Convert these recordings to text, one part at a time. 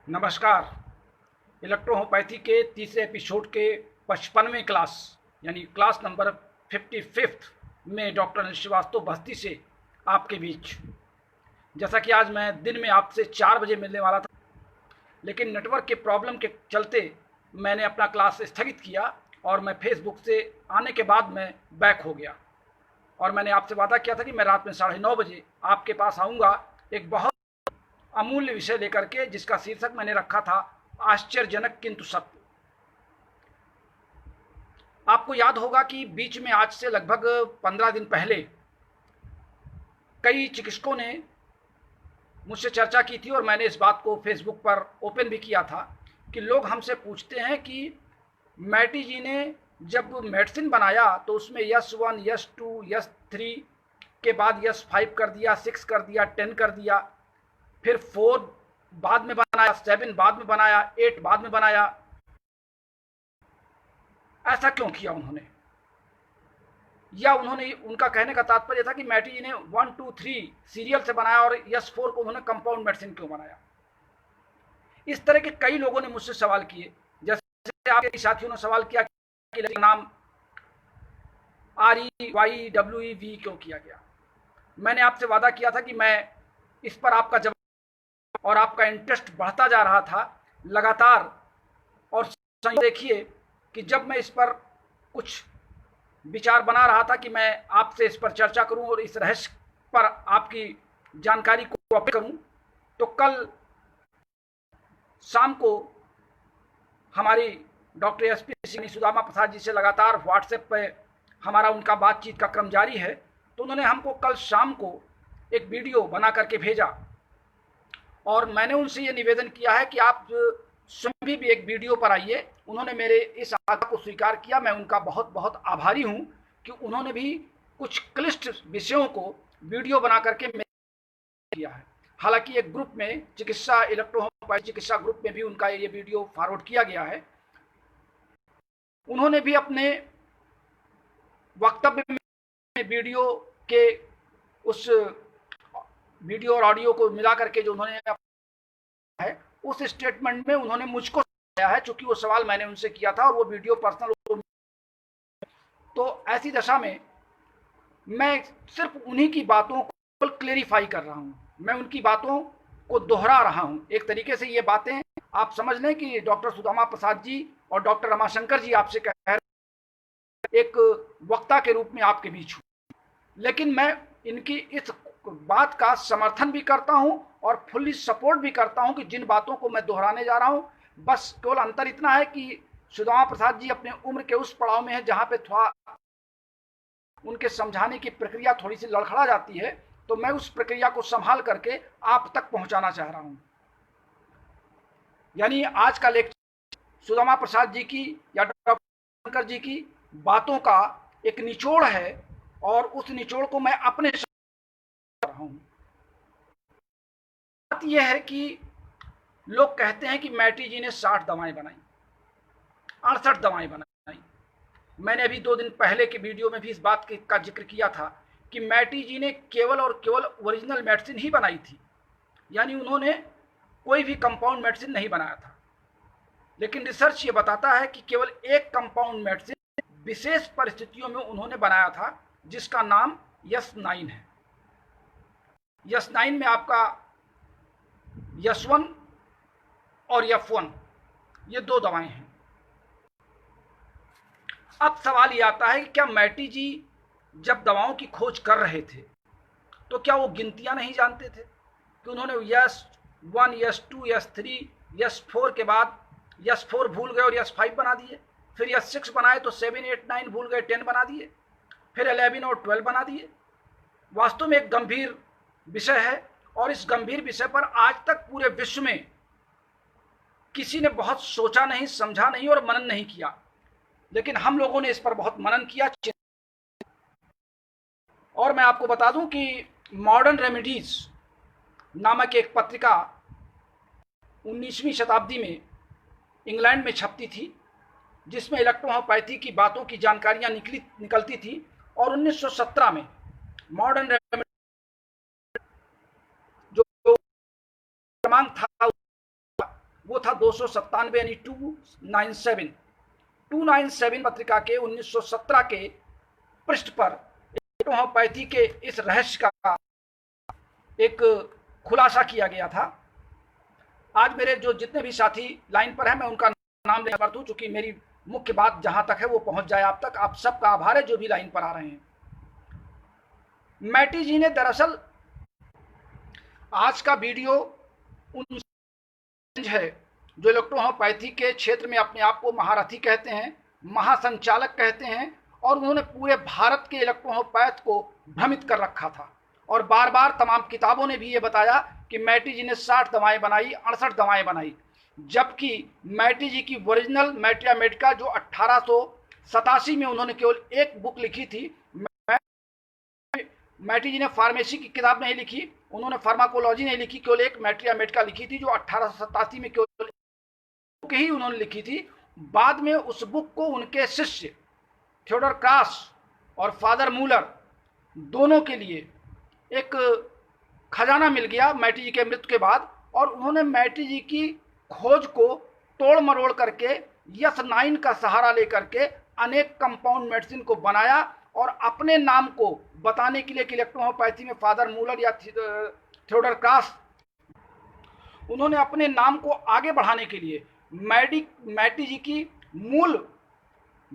नमस्कार। इलेक्ट्रोहोम्योपैथी के तीसरे एपिसोड के 55वें क्लास यानी क्लास नंबर 55 में डॉक्टर अनिल श्रीवास्तव बस्ती से आपके बीच। जैसा कि आज मैं दिन में आपसे 4 बजे मिलने वाला था, लेकिन नेटवर्क के प्रॉब्लम के चलते मैंने अपना क्लास स्थगित किया और मैं फेसबुक से आने के बाद मैं बैक हो गया। और मैंने आपसे वादा किया था कि मैं रात में 9:30 बजे आपके पास आऊँगा एक बहुत अमूल्य विषय लेकर के, जिसका शीर्षक मैंने रखा था आश्चर्यजनक किंतु सत्य। आपको याद होगा कि बीच में आज से लगभग 15 दिन पहले कई चिकित्सकों ने मुझसे चर्चा की थी और मैंने इस बात को फेसबुक पर ओपन भी किया था कि लोग हमसे पूछते हैं कि मैटी जी ने जब मेडिसिन बनाया तो उसमें यस 1 यस 2 यस 3 के बाद यस 5 कर दिया, 6 कर दिया, 10 कर दिया, फिर 4 बाद में बनाया, 7 बाद में बनाया, 8 बाद में बनाया। ऐसा क्यों किया उन्होंने? या उनका कहने का तात्पर्य था कि मैटी जी ने 1 2 3 सीरियल से बनाया और यस 4 को उन्होंने कंपाउंड मेडिसिन क्यों बनाया? इस तरह के कई लोगों ने मुझसे सवाल किए। जैसे आपके साथियों ने सवाल किया कि नाम REYWEV क्यों किया गया। मैंने आपसे वादा किया था कि मैं इस पर आपका जवाब, और आपका इंटरेस्ट बढ़ता जा रहा था लगातार। और देखिए कि जब मैं इस पर कुछ विचार बना रहा था कि मैं आपसे इस पर चर्चा करूं और इस रहस्य पर आपकी जानकारी को अपडेट करूं, तो कल शाम को हमारी डॉक्टर SP सिंह सुदामा प्रसाद जी से लगातार व्हाट्सएप पे हमारा उनका बातचीत का क्रम जारी है। तो उन्होंने हमको कल शाम को एक वीडियो बना करके भेजा और मैंने उनसे ये निवेदन किया है कि आप स्वयं भी एक वीडियो पर आइए। उन्होंने मेरे इस आग्रह को स्वीकार किया। मैं उनका बहुत बहुत आभारी हूं कि उन्होंने भी कुछ क्लिष्ट विषयों को वीडियो बना करके किया है। हालांकि एक ग्रुप में इलेक्ट्रोहोम्योपैथी चिकित्सा ग्रुप में भी उनका ये वीडियो फॉरवर्ड किया गया है। उन्होंने भी अपने वक्तव्य में वीडियो के उस वीडियो और ऑडियो को मिला करके जो उन्होंने है, उस स्टेटमेंट में उन्होंने मुझको बताया है, चूंकि वो सवाल मैंने उनसे किया था और वो वीडियो पर्सनल। तो ऐसी दशा में मैं सिर्फ उन्हीं की बातों को क्लेरिफाई कर रहा हूं, मैं उनकी बातों को दोहरा रहा हूं। एक तरीके से ये बातें आप समझ लें कि डॉक्टर सुदामा प्रसाद जी और डॉक्टर रमाशंकर जी आपसे कह रहे एक वक्ता के रूप में आपके बीच हूं, लेकिन मैं इनकी इस बात का समर्थन भी करता हूं और फुल्ली सपोर्ट भी करता हूं कि जिन बातों को मैं दोहराने जा रहा हूं, बस केवल अंतर इतना है कि सुदामा प्रसाद जी अपने उम्र के उस पड़ाव में है जहां पे थोड़ा उनके समझाने की प्रक्रिया थोड़ी सी लड़खड़ा जाती है, तो मैं उस प्रक्रिया को संभाल करके आप तक पहुंचाना चाह रहा हूं। यानी आज का लेक्चर सुदामा प्रसाद जी की या डॉक्टर शंकर जी की बातों का एक निचोड़ है और उस निचोड़ को मैं अपने रहा हूं। बात यह है कि लोग कहते हैं कि मैटी जी ने 60 दवाएं बनाई, 68 दवाएं बनाई। मैंने अभी 2 दिन पहले के वीडियो में भी इस बात का जिक्र किया था कि मैटी जी ने केवल और केवल ओरिजिनल मेडिसिन ही बनाई थी, यानी उन्होंने कोई भी कंपाउंड मेडिसिन नहीं बनाया था। लेकिन रिसर्च ये बताता है कि केवल एक कंपाउंड मेडिसिन विशेष परिस्थितियों में उन्होंने बनाया था, जिसका नाम यस 9 है। यस 9 में आपका यस 1 और यफ 1 ये 2 दवाएं हैं। अब सवाल ये आता है कि क्या मैटी जी जब दवाओं की खोज कर रहे थे तो क्या वो गिनतियां नहीं जानते थे कि उन्होंने यस 1 यस 2 यस 3 यस 4 के बाद यस 4 भूल गए और यस 5 बना दिए, फिर यस 6 बनाए तो 7 8 9 भूल गए, 10 बना दिए, फिर 11 और 12 बना दिए। वास्तव में एक गंभीर विषय है और इस गंभीर विषय पर आज तक पूरे विश्व में किसी ने बहुत सोचा नहीं, समझा नहीं और मनन नहीं किया। लेकिन हम लोगों ने इस पर बहुत मनन किया। और मैं आपको बता दूं कि मॉडर्न रेमेडीज नामक एक पत्रिका 19वीं शताब्दी में इंग्लैंड में छपती थी, जिसमें इलेक्ट्रोहोम्योपैथी की बातों की जानकारियां निकलती थी। और 1917 में मॉडर्न रेमेडी जो क्रमांक था वो था 297 यानी 297। 297 पत्रिका के 1917 के पृष्ठ पर होम्योपैथी के इस रहस्य का एक खुलासा किया गया था। आज मेरे जो जितने भी साथी लाइन पर हैं मैं उनका नाम लेना चाहता हूं, चूंकि मेरी मुख्य बात जहां तक है वो पहुंच जाए आप तक। आप सबका आभार है जो भी लाइन पर आ रहे हैं। मैटी जी ने दरअसल आज का वीडियो उन है जो इलेक्ट्रोहोम्योपैथी के क्षेत्र में अपने आप को महारथी कहते हैं, महासंचालक कहते हैं, और उन्होंने पूरे भारत के इलेक्ट्रोहोम्योपैथ को भ्रमित कर रखा था। और बार बार तमाम किताबों ने भी ये बताया कि मैटी जी ने 60 दवाएं बनाई, 68 दवाएं बनाई, जबकि मैटी जी की ओरिजिनल मैट्रिया मेडिका जो 1887 में उन्होंने केवल एक बुक लिखी थी। मैटी जी ने फार्मेसी की किताब नहीं लिखी, उन्होंने फार्माकोलॉजी नहीं लिखी, केवल एक मैट्रिया मेडिका लिखी थी जो 1887 में केवल बुक ही उन्होंने लिखी थी। बाद में उस बुक को उनके शिष्य थियोडोर क्रास और फादर मूलर दोनों के लिए एक खजाना मिल गया मैटी जी के मृत्यु के बाद, और उन्होंने मैटी जी की खोज को तोड़ मरोड़ करके यस9 का सहारा लेकर के अनेक कंपाउंड मेडिसिन को बनाया, और अपने नाम को बताने के लिए कि इलेक्ट्रोहोम्योपैथी में फादर मूलर या थियोडोर क्रास, उन्होंने अपने नाम को आगे बढ़ाने के लिए मैटी जी की मूल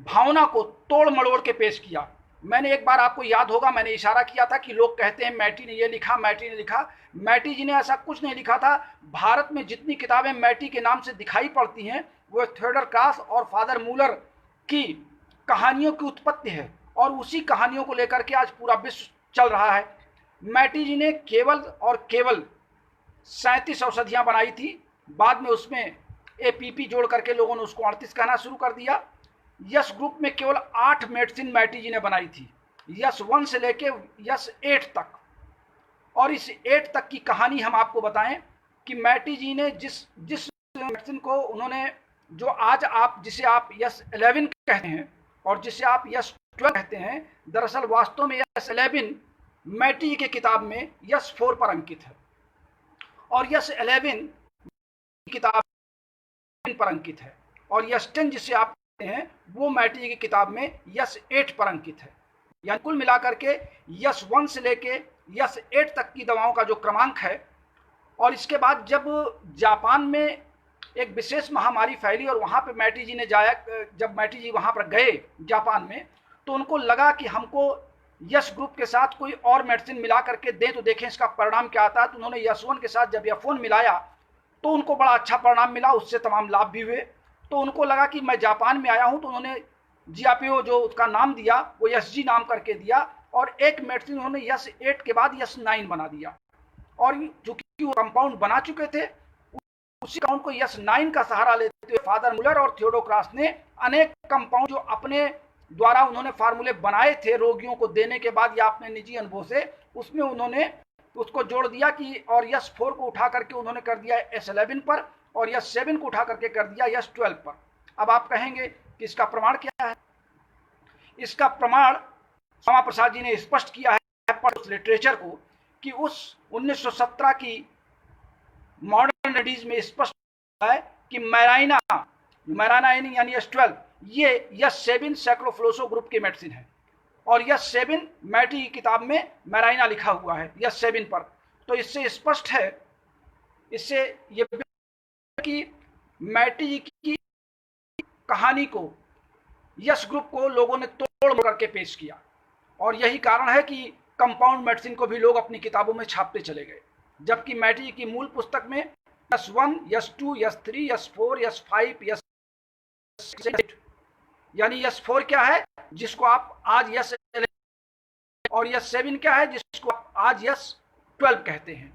भावना को तोड़ मरोड़ के पेश किया। मैंने एक बार, आपको याद होगा, मैंने इशारा किया था कि लोग कहते हैं मैटी ने ये लिखा, मैटी ने लिखा। मैटी जी ने ऐसा कुछ नहीं लिखा था। भारत में जितनी किताबें मैटी के नाम से दिखाई पड़ती हैं वो थियोडोर क्रास और फादर मूलर की कहानियों की उत्पत्ति है, और उसी कहानियों को लेकर के आज पूरा विश्व चल रहा है। मैटी जी ने केवल और केवल 37 औषधियाँ बनाई थी। बाद में उसमें APP जोड़ करके लोगों ने उसको 38 कहना शुरू कर दिया। यस ग्रुप में केवल 8 मेडिसिन मैटी जी ने बनाई थी, यस1 से लेके यस8 तक। और इस 8 तक की कहानी हम आपको बताएं कि मैटी जी ने जिस मेडिसिन को उन्होंने, जो आज आप जिसे आप यस11 कहते हैं और जिसे आप यस12 कहते हैं, दरअसल वास्तव में यस11 मैटी जी के किताब में यस4 पर अंकित है, और यस11 किताब पर अंकित है, और यस10 जिसे आप हैं वो मैटी जी की किताब में यस8 पर अंकित है। यानी कुल मिलाकर के यस1 से लेके यस8 तक की दवाओं का जो क्रमांक है। और इसके बाद जब जापान में एक विशेष महामारी फैली और वहाँ पे मैटी जी ने जब मैटी जी वहाँ पर गए जापान में, तो उनको लगा कि हमको यस ग्रुप के साथ कोई और मेडिसिन मिला करके दें तो देखें इसका परिणाम क्या आता है। तो उन्होंने यस1 के साथ जब यस4 मिलाया तो उनको बड़ा अच्छा परिणाम मिला, उससे तमाम लाभ भी हुए। तो उनको लगा कि मैं जापान में आया हूं, तो उन्होंने GRPO जो उसका नाम दिया वो यस-जी नाम करके दिया, और एक मेडिसिन उन्होंने यस8 के बाद यस9 बना दिया। और चूंकि वो कंपाउंड बना चुके थे, उसी कंपाउंड को यस9 का सहारा लेते हुए फादर मूलर और थियोडोर क्रास ने अनेक कंपाउंड जो अपने द्वारा उन्होंने फार्मूले बनाए थे रोगियों को देने के बाद या अपने निजी अनुभव से, उसमें उन्होंने उसको जोड़ दिया कि, और यस4 को उठा करके उन्होंने कर दिया यस11 पर, और यस7 को उठा करके कर दिया यस12 पर। अब आप कहेंगे कि इसका प्रमाण क्या है? इसका प्रमाण श्यामा प्रसाद जी ने स्पष्ट किया है उस लिटरेचर को, कि उस 1917 की मॉडर्न रेमेडीज में स्पष्ट है कि मैराइना यानी यस12 ये यस7 सैक्रोफ्लोसो ग्रुप की मेडिसिन है, और यस7 मैटी की किताब में मैराइना लिखा हुआ है यस7 पर। तो इससे स्पष्ट है, इससे ये कि मैटी जी की कहानी को, यस ग्रुप को लोगों ने तोड़ करके पेश किया, और यही कारण है कि कंपाउंड मेडिसिन को भी लोग अपनी किताबों में छापते चले गए। जबकि मैटी जी की मूल पुस्तक में यस1, यस2, यस3, यस4, यस5, यस6, यानी यस4 क्या है जिसको आप आज यस11, और यस7 क्या है जिसको आप आज यस12 कहते हैं,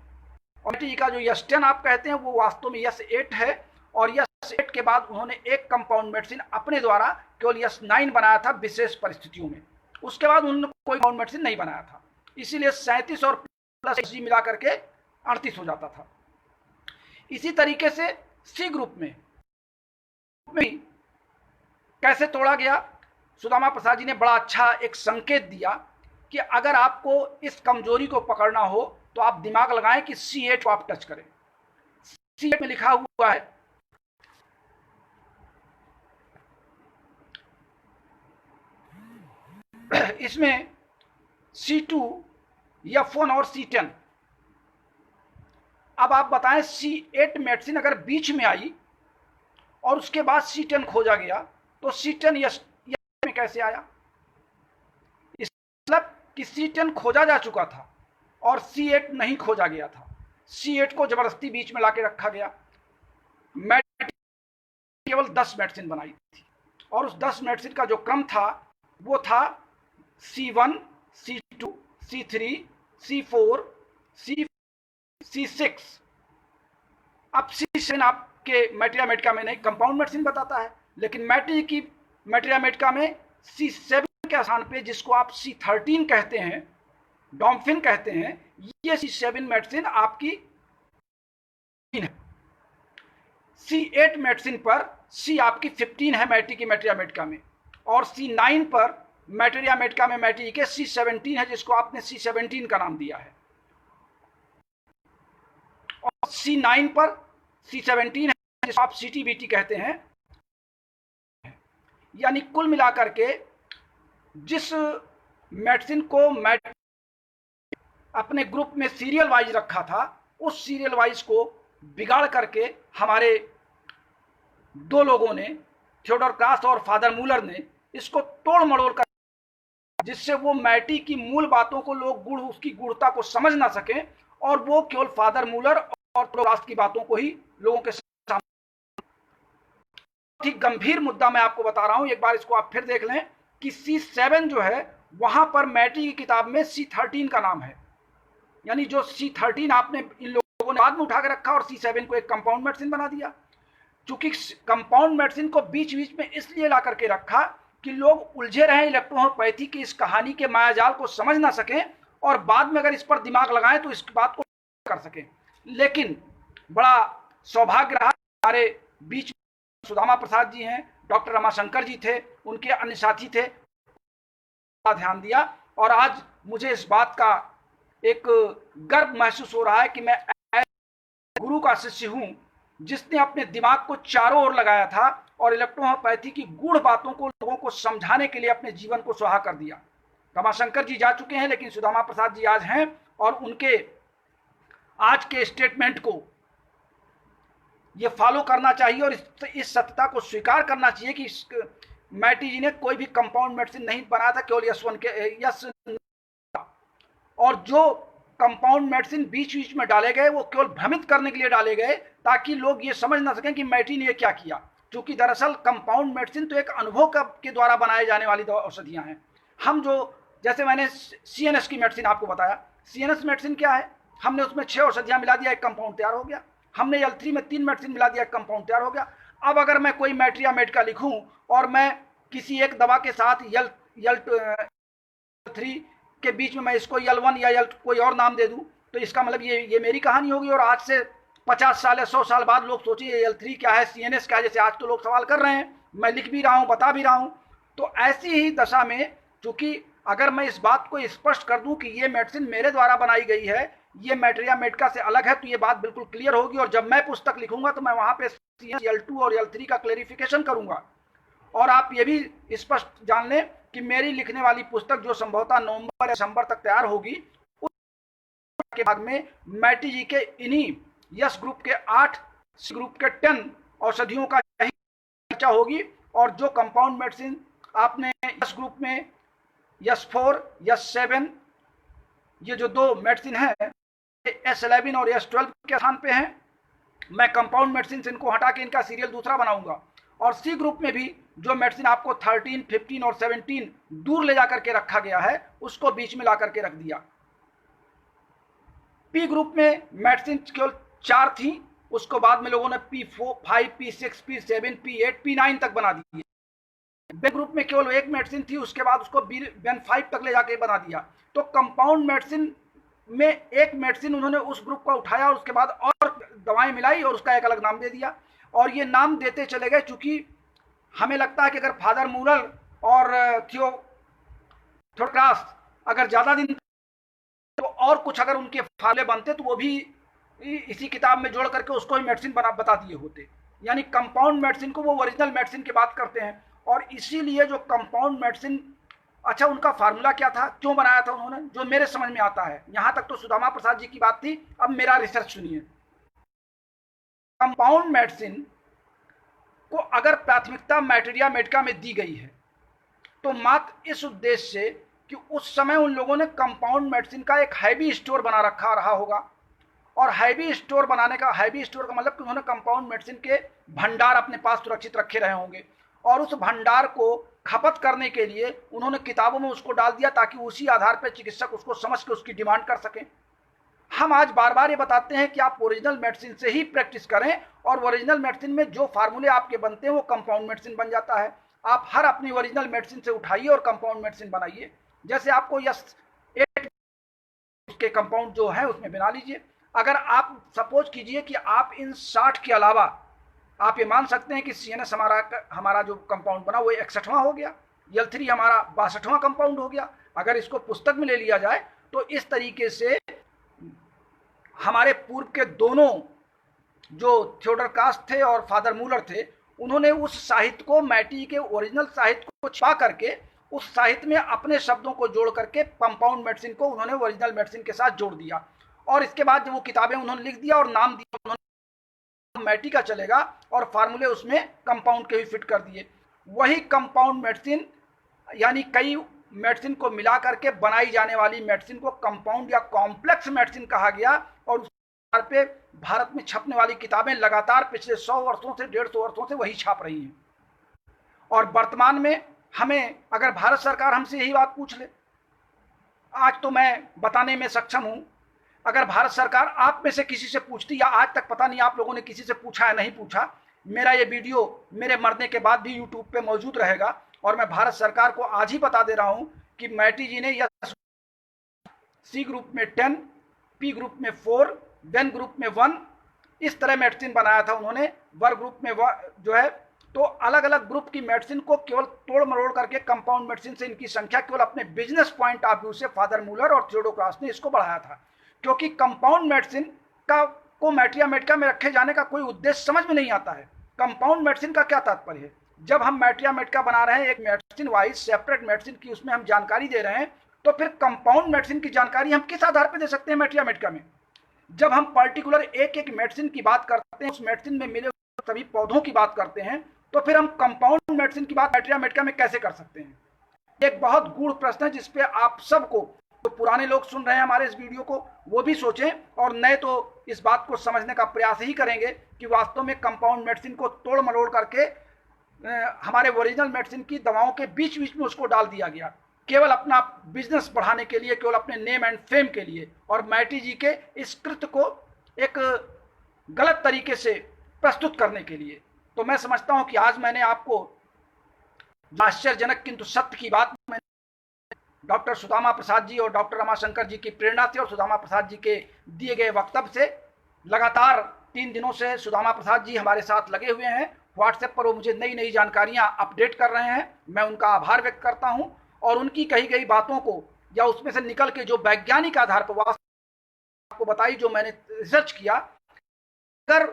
और मैटी जी का जो यस10 आप कहते हैं वो वास्तव में यस8 है। और यस8 के बाद उन्होंने एक कंपाउंड मेडिसिन अपने द्वारा केवल यस9 बनाया था विशेष परिस्थितियों में, उसके बाद उन्होंने कोई कंपाउंड मेडिसिन नहीं बनाया था। इसीलिए 37 और प्लस जी मिला करके 38 हो जाता था। इसी तरीके से सी ग्रुप में कैसे तोड़ा गया, सुदामा प्रसाद जी ने बड़ा अच्छा एक संकेत दिया कि अगर आपको इस कमजोरी को पकड़ना हो तो आप दिमाग लगाएं कि C8 को आप टच करें। C8 में लिखा हुआ है इसमें C2, F1 और C10। अब आप बताएं C8 मेडिसिन अगर बीच में आई और उसके बाद C10 खोजा गया तो C10 यस में कैसे आया? इस मतलब कि C10 खोजा जा चुका था और C8 नहीं खोजा गया था। C8 को जबरदस्ती बीच में लाके रखा गया। केवल 10 मेडिसिन बनाई थी और उस 10 मेडिसिन का जो क्रम था वो था C1, C2, C3, C4, C6। अब C7 आपके मैटेरिया मेडिका में नहीं, कंपाउंड मेडिसिन बताता है, लेकिन मैटेरिया मेडिका में C7 के स्थान पे जिसको आप C13 कहते हैं, डॉम्फिन कहते हैं, ये C7 मेडिसिन आपकी है। C8 मेडिसिन पर C आपकी 15 है मैटी की मैटेरिया मेडिका में, और C9 पर मैटेरिया मेडिका में मैटी के C17 है जिसको आपने C17 का नाम दिया है, और C9 पर C17 है जिसको आप CTBT कहते हैं। यानी कुल मिलाकर के जिस मेडिसिन को अपने ग्रुप में सीरियल वाइज रखा था, उस सीरियल वाइज को बिगाड़ करके हमारे दो लोगों ने, थियोडोर क्रास और फादर मूलर ने, इसको तोड़ मड़ोड़ कर, जिससे वो मैटी की मूल बातों को लोग उसकी गूढ़ता को समझ ना सकें, और वो केवल फादर मूलर और क्रास की बातों को ही लोगों के सामने। ठीक गंभीर मुद्दा मैं आपको बता रहा हूं, एक बार इसको आप फिर देख लें कि C7 जो है वहां पर मैटी की किताब में C13 का नाम है। यानी जो C13 आपने इन लोगों ने बाद में उठा के रखा और C7 को एक कंपाउंड मेडिसिन बना दिया। चूंकि कंपाउंड मेडिसिन को बीच बीच में इसलिए ला करके रखा कि लोग उलझे रहें इलेक्ट्रोहोम्योपैथी की इस कहानी के मायाजाल को समझ ना सकें, और बाद में अगर इस पर दिमाग लगाएं तो इस बात को कर सकें। लेकिन बड़ा सौभाग्य रहा, हमारे बीच सुदामा प्रसाद जी हैं, डॉक्टर रमाशंकर जी थे, उनके अन्य साथी थे, ध्यान दिया, और आज मुझे इस बात का एक गर्व महसूस हो रहा है कि मैं गुरु का शिष्य हूं जिसने अपने दिमाग को चारों ओर लगाया था और इलेक्ट्रोहोम्योपैथी की गूढ़ बातों को लोगों को समझाने के लिए अपने जीवन को सुहा कर दिया। रमाशंकर जी जा चुके हैं, लेकिन सुदामा प्रसाद जी आज हैं, और उनके आज के स्टेटमेंट को ये फॉलो करना चाहिए और इस सत्यता को स्वीकार करना चाहिए कि मैटी जी ने कोई भी कंपाउंड मेडिसिन नहीं बनाया था, केवल यशवंत के यश, और जो कंपाउंड मेडिसिन बीच बीच में डाले गए वो केवल भ्रमित करने के लिए डाले गए ताकि लोग ये समझ ना सकें कि मैटी ने ये क्या किया। क्योंकि दरअसल कंपाउंड मेडिसिन तो एक अनुभव के द्वारा बनाए जाने वाली औषधियां हैं। हम जो, जैसे मैंने CNS की मेडिसिन आपको बताया, CNS मेडिसिन क्या है, हमने उसमें 6 औषधियां मिला दिया, एक कंपाउंड तैयार हो गया। हमने L3 में 3 मेडिसिन मिला दिया, एक कंपाउंड तैयार हो गया। अब अगर मैं कोई मैटेरिया मेडिका लिखूं और मैं किसी एक दवा के साथ L3 के बीच में मैं इसको L1 या कोई और नाम दे दूं, तो इसका मतलब ये मेरी कहानी होगी, और आज से 50 साल या 100 साल बाद लोग सोचिए L3 क्या है, CNS क्या है, जैसे आज तो लोग सवाल कर रहे हैं, मैं लिख भी रहा हूं, बता भी रहा हूं। तो ऐसी ही दशा में, चूंकि अगर मैं इस बात को स्पष्ट कर दूं कि ये मेडिसिन मेरे द्वारा बनाई गई है, ये मैटेरिया मेडिका से अलग है, तो ये बात बिल्कुल क्लियर होगी, और जब मैं पुस्तक लिखूंगा तो मैं वहां पे L2 और L3 का क्लेरिफिकेशन करूंगा। और आप ये भी स्पष्ट जान लें कि मेरी लिखने वाली पुस्तक जो संभवतः नवंबर या दिसंबर तक तैयार होगी, उसके भाग में मैटी जी के इन्हीं यस ग्रुप के 8, ग्रुप के 10 औषधियों का चर्चा होगी, और जो कंपाउंड मेडिसिन आपने यस ग्रुप में S4, S7, ये जो 2 मेडिसिन है S11 और S12 के स्थान पे हैं, मैं कंपाउंड मेडिसिन से इनको हटा के इनका सीरियल दूसरा बनाऊंगा। और C ग्रुप में भी जो मेडिसिन आपको 13, 15 और 17 दूर ले जाकर के रखा गया है, उसको बीच में ला करके रख दिया। P ग्रुप में मेडिसिन केवल 4 थी, उसको बाद में लोगों ने P4, 5, P6, P7, P8, P9 तक बना दी। B ग्रुप में केवल एक मेडिसिन थी, उसके बाद उसको Ben5 तक ले जाके बना दिया। तो कंपाउंड मेडिसिन में एक मेडिसिन उन्होंने उस ग्रुप का उठाया और उसके बाद और दवाएं मिलाई और उसका एक अलग नाम दे दिया, और ये नाम देते चले गए। चूंकि हमें लगता है कि अगर फादर मूलर और थियोडोर क्रास अगर ज्यादा दिन तो और कुछ अगर उनके फाले बनते तो वो भी इसी किताब में जोड़ करके उसको ही मेडिसिन बता दिए होते। यानी कंपाउंड मेडिसिन को वो ओरिजिनल मेडिसिन की बात करते हैं, और इसीलिए जो कंपाउंड मेडिसिन अच्छा, उनका फार्मूला क्या था, क्यों बनाया था उन्होंने, जो मेरे समझ में आता है। यहां तक तो सुदामा प्रसाद जी की बात थी, अब मेरा रिसर्च सुनिए। कंपाउंड मेडिसिन को अगर प्राथमिकता मैटेरिया मेडिका में दी गई है तो मात्र इस उद्देश्य से कि उस समय उन लोगों ने कंपाउंड मेडिसिन का एक हैवी स्टोर बना रखा रहा होगा, और हैवी स्टोर बनाने का, हैवी स्टोर का मतलब कि उन्होंने कंपाउंड मेडिसिन के भंडार अपने पास सुरक्षित रखे रहे होंगे, और उस भंडार को खपत करने के लिए उन्होंने किताबों में उसको डाल दिया ताकि उसी आधार पर चिकित्सक उसको समझ के उसकी डिमांड कर सकें। हम आज बार बार ये बताते हैं कि आप ओरिजिनल मेडिसिन से ही प्रैक्टिस करें, और ओरिजिनल मेडिसिन में जो फार्मूले आपके बनते हैं वो कंपाउंड मेडिसिन बन जाता है। आप हर अपनी ओरिजिनल मेडिसिन से उठाइए और कंपाउंड मेडिसिन बनाइए। जैसे आपको यस के कंपाउंड जो है उसमें बना लीजिए। अगर आप सपोज कीजिए कि आप इन 60 के अलावा आप ये मान सकते हैं कि CNS हमारा जो कंपाउंड बना वो 61वां हो गया, L3 हमारा 62वां कंपाउंड हो गया। अगर इसको पुस्तक में ले लिया जाए तो इस तरीके से हमारे पूर्व के दोनों जो थियोडर कास्ट थे और फादर मूलर थे, उन्होंने उस साहित्य को, मैटी के ओरिजिनल साहित्य को छुपा करके उस साहित्य में अपने शब्दों को जोड़ करके कंपाउंड मेडिसिन को उन्होंने ओरिजिनल मेडिसिन के साथ जोड़ दिया। और इसके बाद जब वो किताबें उन्होंने लिख दिया और नाम दिया उन्होंने मैटी का चलेगा, और फार्मूले उसमें कंपाउंड के भी फिट कर दिए। वही कंपाउंड मेडिसिन यानी कई मेडिसिन को मिला करके बनाई जाने वाली मेडिसिन को कंपाउंड या कॉम्प्लेक्स मेडिसिन कहा गया, और उस आधार पे भारत में छपने वाली किताबें लगातार पिछले 100 वर्षों से 150 वर्षों से वही छाप रही हैं। और वर्तमान में हमें अगर भारत सरकार हमसे यही बात पूछ ले, आज तो मैं बताने में सक्षम हूं, अगर भारत सरकार आप में से किसी से पूछती, या आज तक पता नहीं आप लोगों ने किसी से पूछा या नहीं पूछा, मेरा ये वीडियो मेरे मरने के बाद भी यूट्यूब पे मौजूद रहेगा, और मैं भारत सरकार को आज ही बता दे रहा हूं कि मैटी जी ने या C ग्रुप में 10, P ग्रुप में 4, वेन ग्रुप में 1 इस तरह मेडिसिन बनाया था उन्होंने। वर ग्रुप में जो है, तो अलग अलग ग्रुप की मेडिसिन को केवल तोड़ मरोड़ करके कंपाउंड मेडिसिन से इनकी संख्या केवल अपने बिजनेस पॉइंट ऑफ व्यू से फादर मूलर और थियोडोक्रास ने इसको बढ़ाया था, क्योंकि कंपाउंड मेडिसिन का को मैट्रिया मेडिका में रखे जाने का कोई उद्देश्य समझ में नहीं आता है। कंपाउंड मेडिसिन का क्या तात्पर्य है? जब हम मैट्रिया मेडिका बना रहे हैं, एक मेडिसिन वाइज सेपरेट मेडिसिन की उसमें हम जानकारी दे रहे हैं, तो फिर कंपाउंड मेडिसिन की जानकारी हम किस आधार पर दे सकते हैं मैट्रिया मेडिका में? जब हम पर्टिकुलर एक एक मेडिसिन की बात करते हैं, उस मेडिसिन में मिले सभी पौधों की बात करते हैं, तो फिर हम कंपाउंड मेडिसिन की बात मैट्रिया मेडिका में कैसे कर सकते हैं? एक बहुत गूढ़ प्रश्न है जिसपे आप सबको, जो पुराने लोग सुन रहे हैं हमारे इस वीडियो को, वो भी सोचें, और नए तो इस बात को समझने का प्रयास ही करेंगे कि वास्तव में कंपाउंड मेडिसिन को तोड़ मरोड़ करके हमारे ओरिजिनल मेडिसिन की दवाओं के बीच बीच में उसको डाल दिया गया, केवल अपना बिजनेस बढ़ाने के लिए, केवल अपने नेम एंड फेम के लिए, और मैटी जी के इस कृत्य को एक गलत तरीके से प्रस्तुत करने के लिए। तो मैं समझता हूं कि आज मैंने आपको आश्चर्यजनक किंतु सत्य की बात डॉक्टर सुदामा प्रसाद जी और डॉक्टर रमाशंकर जी की प्रेरणा थी, और सुदामा प्रसाद जी के दिए गए वक्तव्य से लगातार 3 दिनों से सुदामा प्रसाद जी हमारे साथ लगे हुए हैं। व्हाट्सएप पर वो मुझे नई नई जानकारियां अपडेट कर रहे हैं, मैं उनका आभार व्यक्त करता हूं। और उनकी कही गई बातों को या उसमें से निकल के जो वैज्ञानिक आधार पर आपको बताई, जो मैंने रिसर्च किया, अगर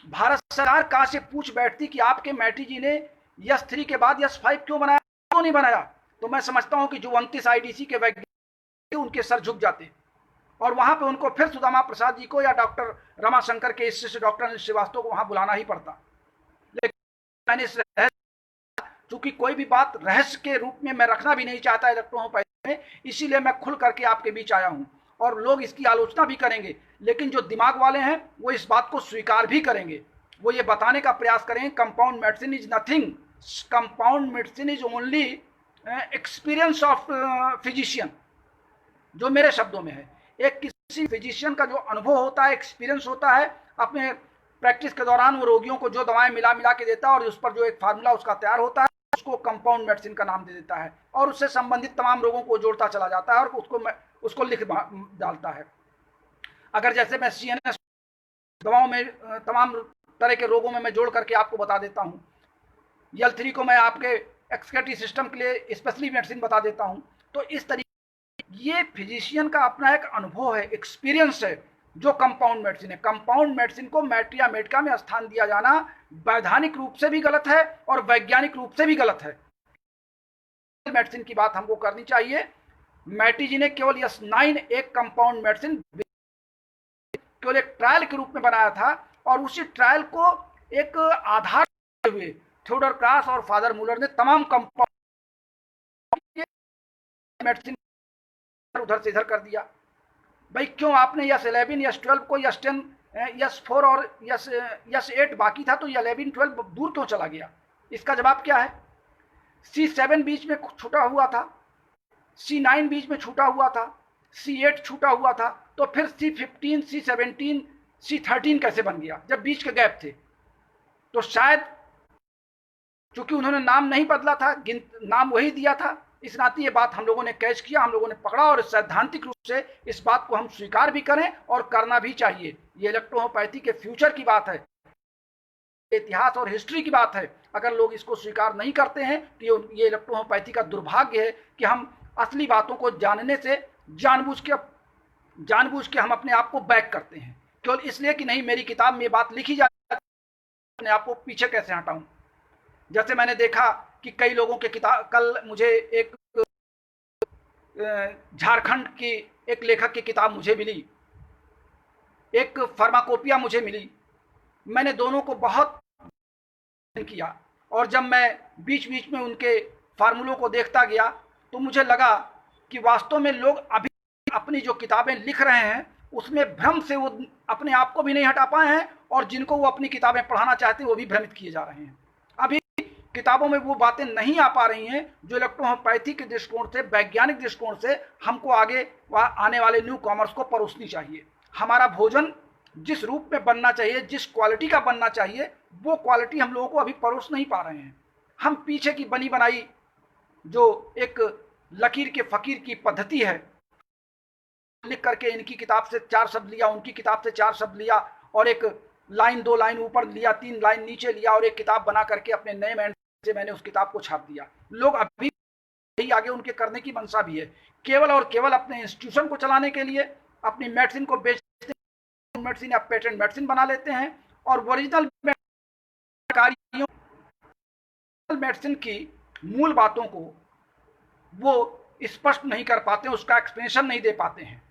भारत सरकार कहां से पूछ बैठती कि आपके मैटी जी ने यस 3 के बाद यस 5 क्यों बनाया, क्यों नहीं बनाया, तो मैं समझता हूं कि जो 29 IDC के वैज्ञानिक उनके सर झुक जाते, और वहां पे उनको फिर सुदामा प्रसाद जी को या डॉक्टर रमाशंकर के शिष्य डॉक्टर अनिल श्रीवास्तव को वहां बुलाना ही पड़ता। लेकिन मैंने चूंकि कोई भी बात रहस्य के रूप में मैं रखना भी नहीं चाहता इलेक्ट्रोहोमोपैथी में, इसीलिए मैं खुल करके आपके बीच आया हूं, और लोग इसकी आलोचना भी करेंगे, लेकिन जो दिमाग वाले हैं वो इस बात को स्वीकार भी करेंगे। वो ये बताने का प्रयास करेंगे compound medicine is nothing, compound medicine is only experience of physician, जो मेरे शब्दों में है। एक किसी फिजिशियन का जो अनुभव होता है, एक्सपीरियंस होता है, अपने प्रैक्टिस के दौरान वो रोगियों को जो दवाएं मिला मिला के देता है और उस पर जो एक फार्मूला उसका तैयार होता है, उसको कंपाउंड मेडिसिन का नाम दे देता है, और उससे संबंधित तमाम रोगों को जोड़ता चला जाता है और उसको लिख डालता है। अगर जैसे मैं CNS दवाओं में तमाम तरह के रोगों में मैं जोड़ करके आपको बता देता हूँ, L3 को मैं आपके एक्सक्रीटरी सिस्टम के लिए स्पेशली मेडिसिन बता देता हूँ, तो इस तरीके ये फिजिशियन का अपना एक अनुभव है, एक्सपीरियंस है, जो कंपाउंड मेडिसिन है। कंपाउंड मेडिसिन को मैट्रिया मेडिका में स्थान दिया जाना वैधानिक रूप से भी गलत है और वैज्ञानिक रूप से भी गलत है। मेडिसिन की बात हमको करनी चाहिए। मैटी जी ने केवल S9 एक कंपाउंड मेडिसिन केवल एक ट्रायल के रूप में बनाया था, और उसी ट्रायल को एक आधार हुए थियोडोर क्रास और फादर मुलर ने तमाम कंपाउंड मेडिसिन उधर से इधर कर दिया। भाई क्यों आपने S11 S12 को S10 S4 और S8 बाकी था, तो S11 12 दूर क्यों चला गया? इसका जवाब क्या है? C7 बीच में छूटा हुआ था, C9 बीच में छूटा हुआ था, C8 छूटा हुआ था, तो फिर C15 C17 C13 कैसे बन गया जब बीच के गैप थे? तो शायद चूंकि उन्होंने नाम नहीं बदला था, नाम वही दिया था, इस नाते ये बात हम लोगों ने कैच किया, हम लोगों ने पकड़ा, और सैद्धांतिक रूप से इस बात को हम स्वीकार भी करें और करना भी चाहिए। ये इलेक्ट्रोहोम्योपैथी के फ्यूचर की बात है, इतिहास और हिस्ट्री की बात है। अगर लोग इसको स्वीकार नहीं करते हैं तो ये इलेक्ट्रोहोम्योपैथी का दुर्भाग्य है कि हम असली बातों को जानने से जानबूझ के हम अपने आप को बैक करते हैं, केवल इसलिए कि नहीं मेरी किताब में ये बात लिखी जाए, अपने आप को पीछे कैसे हटाऊं। जैसे मैंने देखा कि कई लोगों के किताब, कल मुझे एक झारखंड की एक लेखक की किताब मुझे मिली, एक फार्माकोपिया मुझे मिली, मैंने दोनों को बहुत किया, और जब मैं बीच बीच में उनके फार्मूलों को देखता गया तो मुझे लगा कि वास्तव में लोग अभी अपनी जो किताबें लिख रहे हैं उसमें भ्रम से वो अपने आप को भी नहीं हटा पाए हैं, और जिनको वो अपनी किताबें पढ़ाना चाहते हैं वो भी भ्रमित किए जा रहे हैं। अभी किताबों में वो बातें नहीं आ पा रही हैं जो इलेक्ट्रोहोम्योपैथी के दृष्टिकोण से, वैज्ञानिक दृष्टिकोण से हमको आगे आने वाले न्यू कॉमर्स को परोसनी चाहिए। हमारा भोजन जिस रूप में बनना चाहिए, जिस क्वालिटी का बनना चाहिए, वो क्वालिटी हम लोगों को अभी परोस नहीं पा रहे हैं। हम पीछे की बनी बनाई जो एक लकीर के फकीर की पद्धति है, लिख करके इनकी किताब से 4 शब्द लिया, उनकी किताब से 4 शब्द लिया, और एक लाइन 2 लाइन ऊपर लिया, 3 लाइन नीचे लिया, और एक किताब बना करके अपने नए मैंड से मैंने उस किताब को छाप दिया। लोग अभी यही आगे उनके करने की मंशा भी है, केवल और केवल अपने इंस्टीट्यूशन को चलाने के लिए अपनी मेडिसिन को बेचते, मेडिसिन या पेटेंट मेडिसिन बना लेते हैं, और ओरिजिनल मेडिसिन की मूल बातों को वो स्पष्ट नहीं कर पाते, उसका एक्सप्लेनेशन नहीं दे पाते हैं।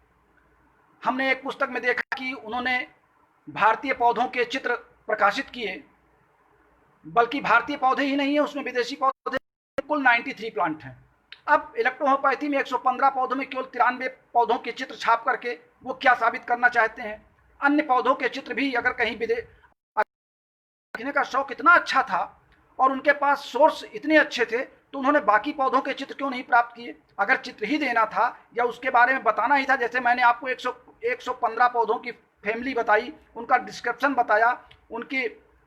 हमने एक पुस्तक में देखा कि उन्होंने भारतीय पौधों के चित्र प्रकाशित किए, बल्कि भारतीय पौधे ही नहीं है, उसमें विदेशी पौधे कुल 93 प्लांट हैं। अब इलेक्ट्रोहोम्योपैथी में 115 पौधों में केवल 93 पौधों के चित्र छाप करके वो क्या साबित करना चाहते हैं? अन्य पौधों के चित्र भी अगर कहीं लिखने का शौक इतना अच्छा था और उनके पास सोर्स इतने अच्छे थे, तो उन्होंने बाकी पौधों के चित्र क्यों नहीं प्राप्त किए? अगर चित्र ही देना था या उसके बारे में बताना ही था, जैसे मैंने आपको 115 पौधों की फैमिली बताई, उनका डिस्क्रिप्शन बताया, उनकी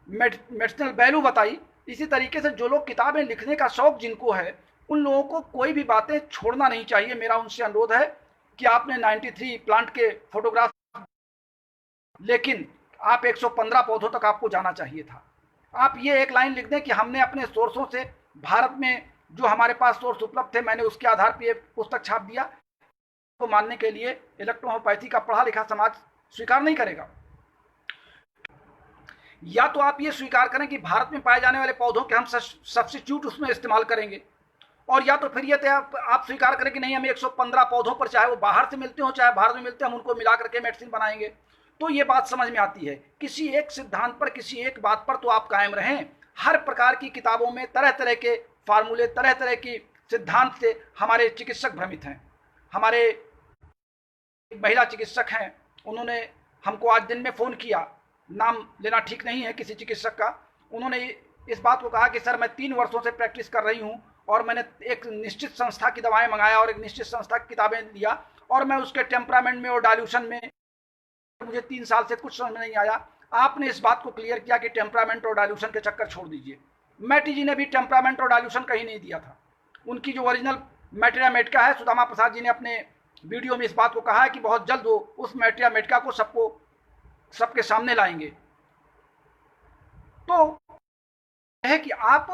मेडिसिनल वैल्यू बताई, इसी तरीके से जो लोग किताबें लिखने का शौक जिनको है, उन लोगों को कोई भी बातें छोड़ना नहीं चाहिए। मेरा उनसे अनुरोध है कि आपने 93 प्लांट के फोटोग्राफ, लेकिन आप 115 पौधों तक आपको जाना चाहिए था। आप ये एक लाइन लिख दें कि हमने अपने सोर्सों से, भारत में जो हमारे पास सोर्स उपलब्ध थे, मैंने उसके आधार पर ये पुस्तक छाप दिया, तो मानने के लिए इलेक्ट्रोहोम्योपैथी का पढ़ा लिखा समाज स्वीकार नहीं करेगा। या तो आप ये स्वीकार करें कि भारत में पाए जाने वाले पौधों के हम सब्स्टिट्यूट उसमें इस्तेमाल करेंगे, और या तो फिर ये आप स्वीकार करें कि नहीं, हम 115 पौधों पर, चाहे वो बाहर से मिलते हो चाहे भारत में मिलते हैं, हम उनको मिला करके मेडिसिन बनाएंगे। तो ये बात समझ में आती है, किसी एक सिद्धांत पर, किसी एक बात पर तो आप कायम रहें। हर प्रकार की किताबों में तरह तरह के फार्मूले, तरह तरह की सिद्धांत से हमारे चिकित्सक भ्रमित हैं। हमारे महिला चिकित्सक हैं, उन्होंने हमको आज दिन में फ़ोन किया, नाम लेना ठीक नहीं है किसी चिकित्सक का। उन्होंने इस बात को कहा कि सर, मैं 3 वर्षों से प्रैक्टिस कर रही हूँ और मैंने एक निश्चित संस्था की दवाएं मंगाया और एक निश्चित संस्था की किताबें लिया, और मैं उसके टेम्परामेंट में और डाइल्यूशन में मुझे 3 साल से कुछ समझ में नहीं आया। आपने इस बात को क्लियर किया कि टेम्परामेंट और डाइल्यूशन के चक्कर छोड़ दीजिए। मैटी जी ने भी टेम्परामेंट और डाइल्यूशन कहीं नहीं दिया था। उनकी जो ओरिजिनल मैटेरिया मेडिका है, सुदामा प्रसाद जी ने अपने वीडियो में इस बात को कहा है कि बहुत जल्द वो उस मैटेरिया मेडिका को सबके सामने लाएंगे। तो है कि आप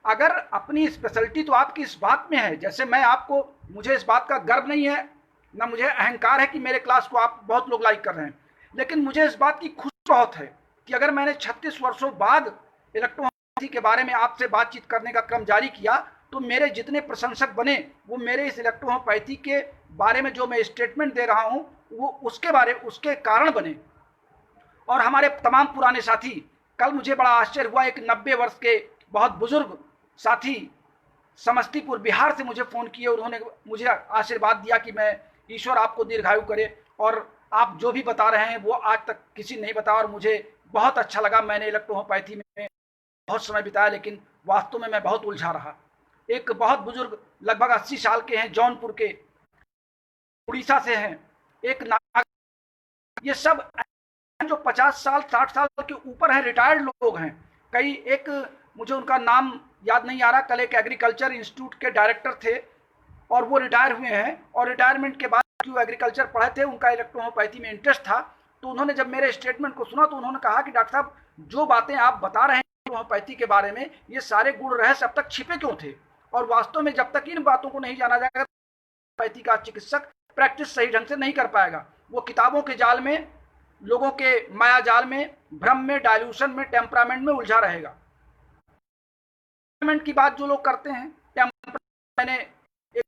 अगर अपनी स्पेशलिटी तो आपकी इस बात में है, जैसे मैं आपको, मुझे इस बात का गर्व नहीं है, ना मुझे अहंकार है कि मेरे क्लास को आप बहुत लोग लाइक कर रहे हैं, लेकिन मुझे इस बात की खुशी बहुत है कि अगर मैंने 36 वर्षों बाद इलेक्ट्रोहोम्योपैथी के बारे में आपसे बातचीत करने का क्रम जारी किया, तो मेरे जितने प्रशंसक बने वो मेरे इस इलेक्ट्रोहोम्योपैथी के बारे में जो मैं स्टेटमेंट दे रहा हूँ वो उसके कारण बने। और हमारे तमाम पुराने साथी, कल मुझे बड़ा आश्चर्य हुआ, एक 90 वर्ष के बहुत बुजुर्ग साथी समस्तीपुर बिहार से मुझे फ़ोन किए। उन्होंने मुझे आशीर्वाद दिया कि मैं ईश्वर आपको दीर्घायु करे और आप जो भी बता रहे हैं वो आज तक किसी ने नहीं बताया और मुझे बहुत अच्छा लगा। मैंने इलेक्ट्रोहोम्योपैथी में बहुत समय बिताया लेकिन वास्तव में मैं बहुत उलझा रहा। एक बहुत बुजुर्ग लगभग 80 साल के हैं, जौनपुर के, उड़ीसा से हैं, एक नाग, ये सब जो 50 साल 60 साल के ऊपर हैं, रिटायर्ड लोग हैं। कई, एक मुझे उनका नाम याद नहीं आ रहा, कल एक एग्रीकल्चर इंस्टीट्यूट के डायरेक्टर थे और वो रिटायर हुए हैं और रिटायरमेंट के बाद जो एग्रीकल्चर पढ़े थे उनका इलेक्ट्रोहोम्योपैथी में इंटरेस्ट था। तो उन्होंने जब मेरे स्टेटमेंट को सुना तो उन्होंने कहा कि डॉक्टर साहब जो बातें आप बता रहे हैं इलेक्ट्रोहोम्योपैथी के बारे में, ये सारे गुण रहस्य अब तक छिपे क्यों थे? और वास्तव में जब तक इन बातों को नहीं जाना जाएगा होम्योपैथी का चिकित्सक प्रैक्टिस सही ढंग से नहीं कर पाएगा। वो किताबों के जाल में, लोगों के माया जाल में, भ्रम में, डायल्यूशन में, टेम्परामेंट में उलझा रहेगा। टेम्परामेंट की बात जो लोग करते हैं, मैंने एक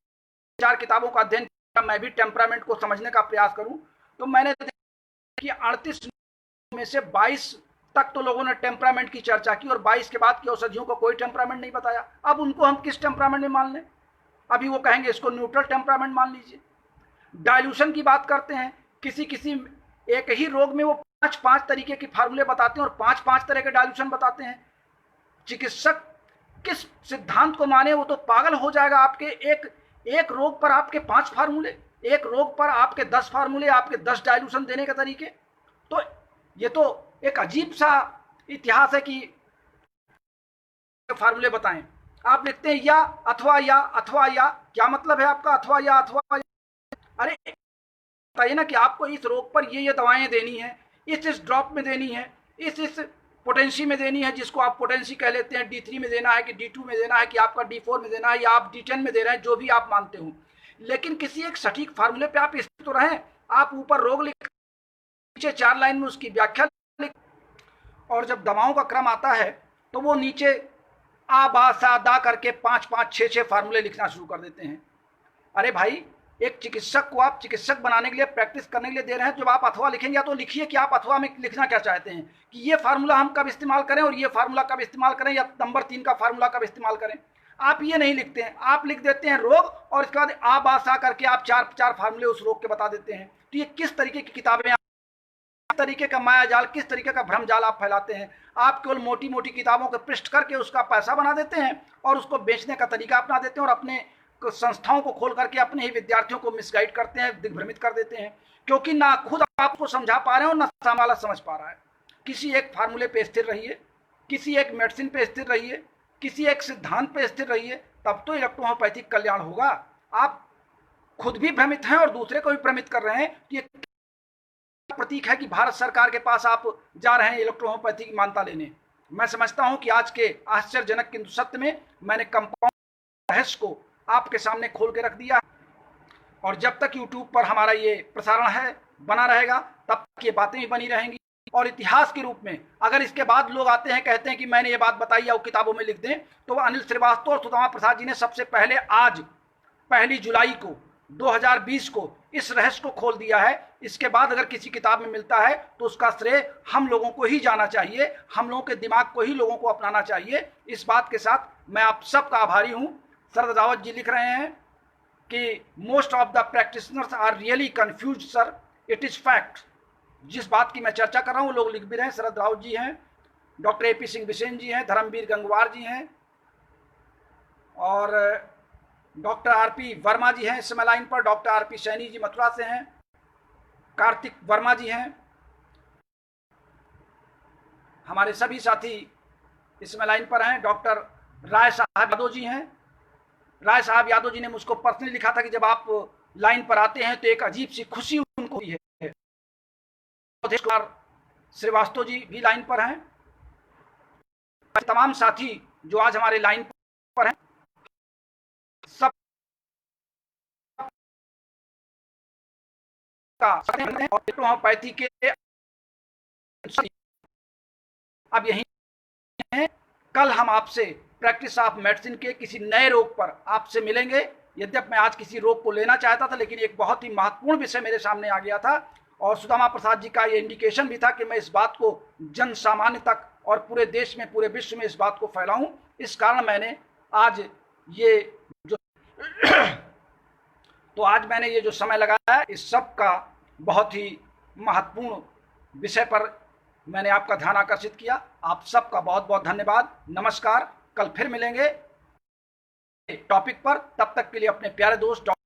4 किताबों का अध्ययन किया, मैं भी टेम्परामेंट को समझने का प्रयास करूं तो मैंने देखा कि 38 में से 22 तक तो लोगों ने टेम्परामेंट की चर्चा की और 22 के बाद की औषधियों को कोई टेम्परामेंट नहीं बताया। अब उनको हम किस टेम्परामेंट में मान लें? अभी वो कहेंगे इसको न्यूट्रल टेम्परामेंट मान लीजिए। डायल्यूशन की बात करते हैं, किसी एक ही रोग में वो 5 तरीके के फार्मूले बताते हैं और 5 तरह के डायल्यूशन बताते हैं। चिकित्सक किस सिद्धांत को माने, वो तो पागल हो जाएगा। आपके एक रोग पर आपके 5 फार्मूले, एक रोग पर आपके 10 फार्मूले, आपके 10 डायल्यूशन देने के तरीके। तो ये तो एक अजीब सा इतिहास है कि फार्मूले बताएं। आप लिखते हैं या, अथवा या, अथवा या, क्या मतलब है आपका अथवा या, अथवा या? अरे बताइए ना कि आपको इस रोग पर ये दवाएं देनी है, इस ड्रॉप में देनी है, इस पोटेंसी में देनी है, जिसको आप पोटेंसी कह लेते हैं, D3 में देना है कि D2 में देना है कि आपका D4 में देना है या आप D10 में दे रहे हैं, जो भी आप मानते हो। लेकिन किसी एक सटीक फार्मूले पे आप स्थिर तो रहें। आप ऊपर रोग लिख, नीचे 4 लाइन में उसकी व्याख्या लिख, और जब दवाओं का क्रम आता है तो वो नीचे आ बा सा दा करके 5 6 फार्मूले लिखना शुरू कर देते हैं। अरे भाई, एक चिकित्सक को आप चिकित्सक बनाने के लिए, प्रैक्टिस करने के लिए दे रहे हैं। जब आप अथवा लिखेंगे तो लिखिए कि आप अथवा में लिखना क्या चाहते हैं, कि ये फार्मूला हम कब इस्तेमाल करें और ये फार्मूला कब इस्तेमाल करें, या नंबर 3 का फार्मूला कब इस्तेमाल करें। आप ये नहीं लिखते हैं, आप लिख देते हैं रोग और इसके बाद आ बा सा करके आप 4 फार्मूले उस रोग के बता देते हैं। तो ये किस तरीके की किताबें, किस तरीके का माया जाल, किस तरीके का भ्रम जाल आप फैलाते हैं। आप केवल मोटी मोटी किताबों को पृष्ठ करके उसका पैसा बना देते हैं और उसको बेचने का तरीका अपना देते हैं और अपने संस्थाओं को खोल करके अपने ही विद्यार्थियों को मिसगाइड करते हैं, दिग्भ्रमित कर देते हैं, क्योंकि ना खुद आपको समझा पा रहे हैं और ना सामने वाला समझ पा रहा है। किसी एक फार्मूले पे स्थिर रहिए, किसी एक मेडिसिन पे स्थिर रहिए, किसी एक सिद्धांत पे स्थिर रहिए, तब तो इलेक्ट्रोहोम्योपैथिक कल्याण होगा। आप खुद भी भ्रमित हैं और दूसरे को भी भ्रमित कर रहे हैं। ये प्रतीक है कि भारत सरकार के पास आप जा रहे हैं इलेक्ट्रोहोम्योपैथी की मान्यता लेने। मैं समझता हूं कि आज के आश्चर्यजनक किंतु सत्य में मैंने कंपाउंड रहस्य को आपके सामने खोल के रख दिया, और जब तक YouTube पर हमारा ये प्रसारण है, बना रहेगा, तब तक ये बातें भी बनी रहेंगी। और इतिहास के रूप में अगर इसके बाद लोग आते हैं, कहते हैं कि मैंने ये बात बताई या वो किताबों में लिख दें, तो अनिल श्रीवास्तव और सुदामा प्रसाद जी ने सबसे पहले आज 1 जुलाई को 2020 को इस रहस्य को खोल दिया है। इसके बाद अगर किसी किताब में मिलता है तो उसका श्रेय हम लोगों को ही जाना चाहिए, हम लोगों के दिमाग को ही लोगों को अपनाना चाहिए। इस बात के साथ मैं आप सबका आभारी हूं। शरद रावत जी लिख रहे हैं कि most of the practitioners are really confuse sir, it is fact. जिस बात की मैं चर्चा कर रहा हूँ लोग लिख भी रहे हैं। शरद रावत जी हैं, डॉक्टर AP सिंह बिसेन जी हैं, धर्मवीर गंगवार जी हैं और डॉक्टर RP वर्मा जी हैं इस समय लाइन पर, डॉक्टर RP सैनी जी मथुरा से हैं, कार्तिक वर्मा जी हैं, हमारे सभी साथी इस समय लाइन पर हैं। डॉक्टर राय साहब यादव जी हैं। राय साहब यादव जी ने मुझको पर्सनली लिखा था कि जब आप लाइन पर आते हैं तो एक अजीब सी खुशी उनको हुई है। श्रीवास्तव जी भी लाइन पर हैं। तमाम साथी जो आज हमारे लाइन पर हैं, सब का होम्योपैथी के अब यही है कल हम आपसे प्रैक्टिस ऑफ मेडिसिन के किसी नए रोग पर आपसे मिलेंगे। यद्यप मैं आज किसी रोग को लेना चाहता था, लेकिन एक बहुत ही महत्वपूर्ण विषय मेरे सामने आ गया था और सुदामा प्रसाद जी का ये इंडिकेशन भी था कि मैं इस बात को जन सामान्य तक और पूरे देश में, पूरे विश्व में इस बात को फैलाऊं। इस कारण मैंने आज ये जो तो आज मैंने ये जो समय लगाया, इस सब का बहुत ही महत्वपूर्ण विषय पर मैंने आपका ध्यान आकर्षित किया। आप सबका बहुत बहुत धन्यवाद। नमस्कार। कल फिर मिलेंगे टॉपिक पर। तब तक के लिए अपने प्यारे दोस्त